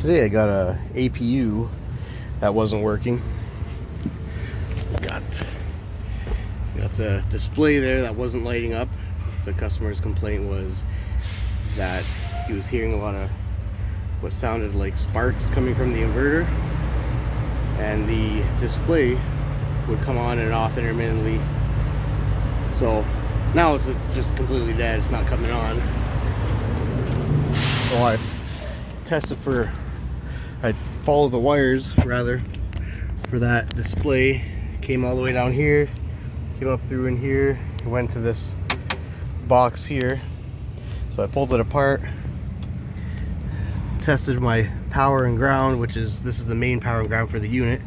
Today I got a APU that wasn't working. Got the display there that wasn't lighting up. The customer's complaint was that he was hearing a lot of what sounded like sparks coming from the inverter, and the display would come on and off intermittently. So now it's just completely dead. It's not coming on. So I followed the wires rather for that display. Came all the way down here, came up through in here, went to this box here. So I pulled it apart, tested my power and ground, this is the main power and ground for the unit,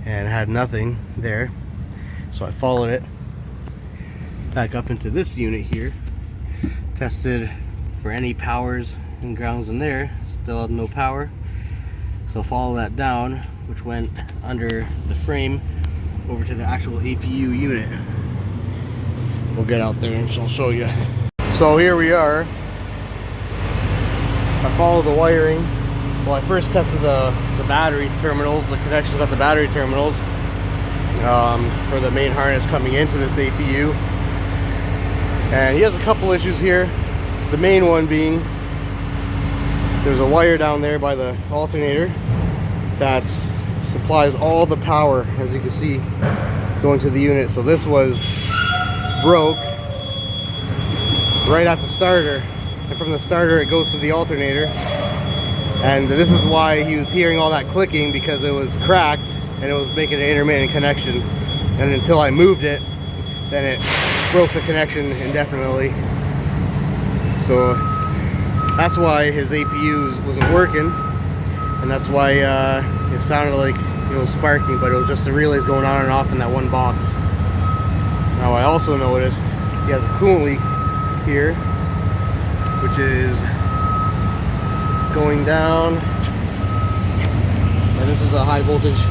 and had nothing there. So I followed it back up into this unit here, tested for any powers and grounds in there, still had no power. So follow that down, which went under the frame over to the actual APU unit. We'll get out there and I'll show you. So here we are. I followed the wiring. Well, I first tested the battery terminals, the connections at the battery terminals for the main harness coming into this APU. And he has a couple issues here. The main one being there's a wire down there by the alternator that supplies all the power, as you can see, going to the unit. So this was broke right at the starter, and from the starter it goes to the alternator. And this is why he was hearing all that clicking, because it was cracked and it was making an intermittent connection. And until I moved it, then it broke the connection indefinitely. So that's why his APU wasn't working, and that's why it sounded like it was sparking, but it was just the relays going on and off in that one box. Now I also noticed he has a coolant leak here, which is going down, and this is a high voltage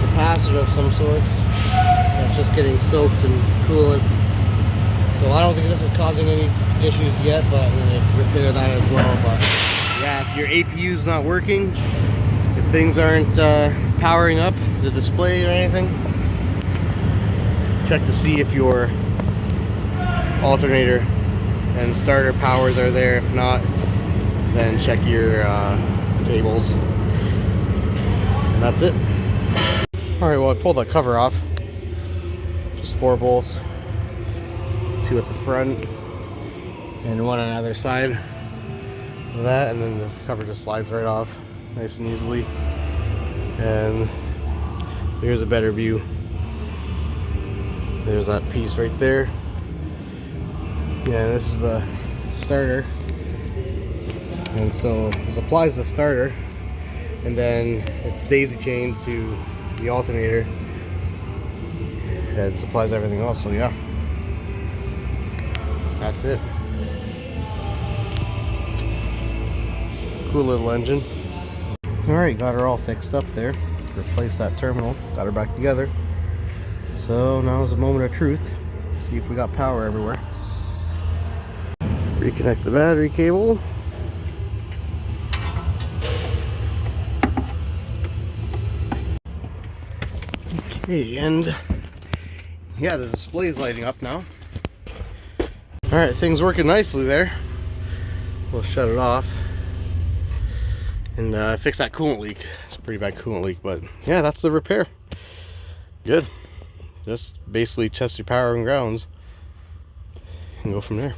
capacitor of some sorts that's just getting soaked in coolant. So I don't think this is causing any issues yet, but I'm going to repair that as well. But yeah, if your APU is not working, if things aren't powering up the display or anything, check to see if your alternator and starter powers are there. If not, then check your cables, and that's it. Alright, well, I pulled that cover off. Just 4 bolts, 2 at the front and 1 on either side of that, and then the cover just slides right off nice and easily. And so here's a better view. There's that piece right there. Yeah, this is the starter, and so this applies the starter, and then it's daisy chained to the alternator and supplies everything else. So yeah, that's it. Cool little engine. Alright, got her all fixed up there. Replaced that terminal, got her back together. So now is a moment of truth. See if we got power everywhere. Reconnect the battery cable. Okay, and yeah, the display is lighting up now. Alright, things working nicely there. We'll shut it off and fix that coolant leak. It's a pretty bad coolant leak, but yeah, that's the repair. Good. Just basically test your power and grounds and go from there.